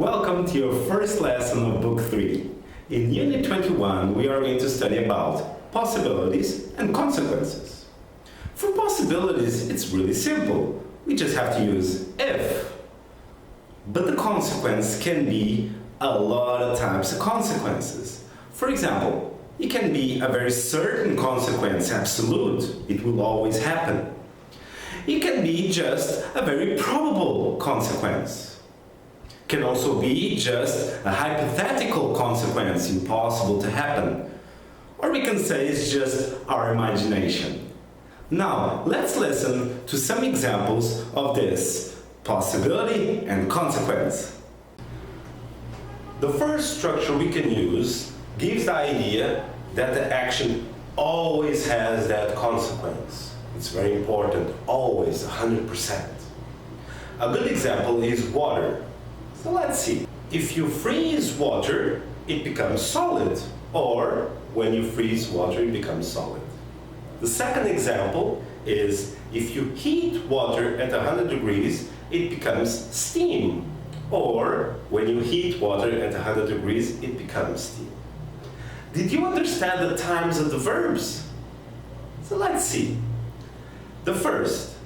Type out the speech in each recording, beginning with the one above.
Welcome to your first lesson of Book 3. In Unit 21, we are going to study about possibilities and consequences. For possibilities, it's really simple. We just have to use if. But the consequence can be a lot of types of consequences. For example, it can be a very certain consequence, absolute. It will always happen. It can be just a very probable consequence. Can also be just a hypothetical consequence, impossible to happen. Or we can say it's just our imagination. Now, let's listen to some examples of this possibility and consequence. The first structure we can use gives the idea that the action always has that consequence. It's very important, always, 100%. A good example is water. So let's see. If you freeze water, it becomes solid. Or when you freeze water, it becomes solid. The second example is if you heat water at 100 degrees, it becomes steam. Or when you heat water at 100 degrees, it becomes steam. Did you understand the times of the verbs? So let's see. The first,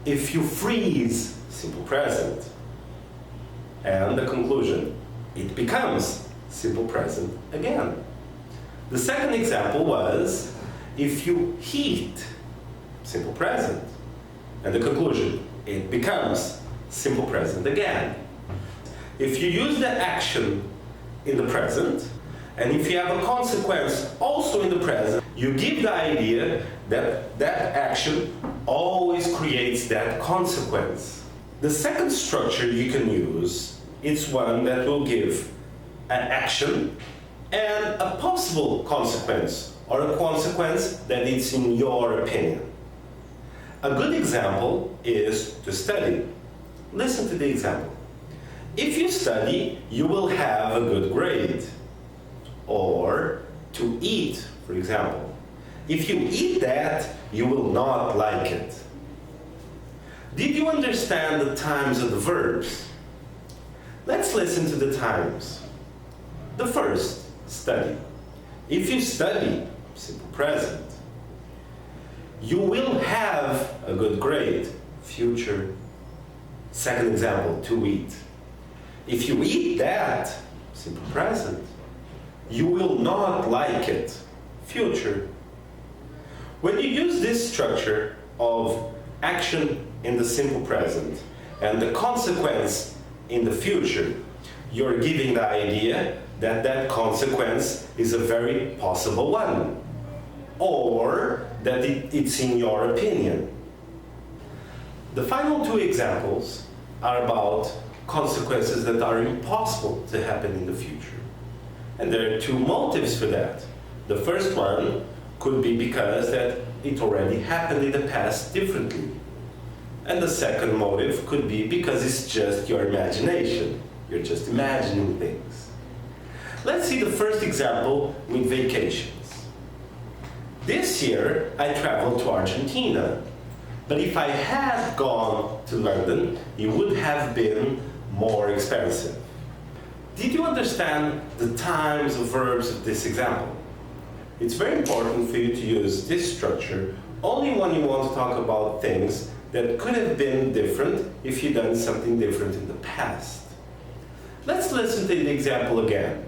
if you freeze, simple present. And the conclusion, it becomes simple present again. The second example was, if you heat, simple present. And the conclusion, it becomes simple present again. If you use the action in the present, and if you have a consequence also in the present, you give the idea that that action always creates that consequence. The second structure you can use is one that will give an action and a possible consequence, or a consequence that is in your opinion. A good example is to study. Listen to the example. If you study, you will have a good grade. Or to eat, for example. If you eat that, you will not like it. Did you understand the times of the verbs? Let's listen to the times. The first, study. If you study, simple present. You will have a good grade, future. Second example, to eat. If you eat that, simple present. You will not like it, future. When you use this structure of action in the simple present and the consequence in the future, you're giving the idea that that consequence is a very possible one, or that it's in your opinion. The final two examples are about consequences that are impossible to happen in the future. And there are two motives for that. The first one could be because that it already happened in the past differently. And the second motive could be because it's just your imagination. You're just imagining things. Let's see the first example with vacations. This year, I traveled to Argentina. But if I had gone to London, it would have been more expensive. Did you understand the times of verbs of this example? It's very important for you to use this structure only when you want to talk about things that could have been different if you'd done something different in the past. Let's listen to the example again.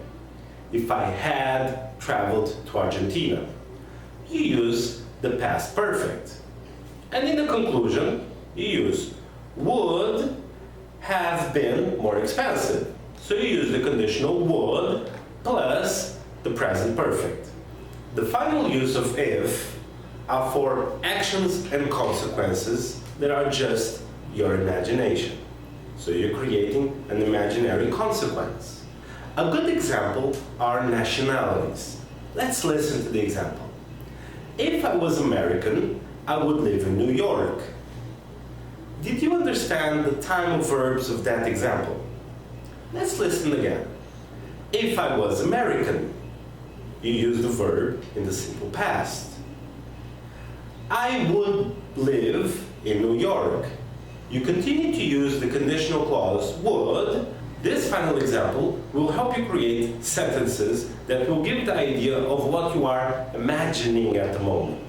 If I had traveled to Argentina, you use the past perfect. And in the conclusion, you use would have been more expensive. So you use the conditional would plus the present perfect. The final use of if are for actions and consequences that are just your imagination. So you're creating an imaginary consequence. A good example are nationalities. Let's listen to the example. If I was American, I would live in New York. Did you understand the time of verbs of that example? Let's listen again. If I was American, you use the verb in the simple past. I would live in New York. You continue to use the conditional clause would. This final example will help you create sentences that will give the idea of what you are imagining at the moment.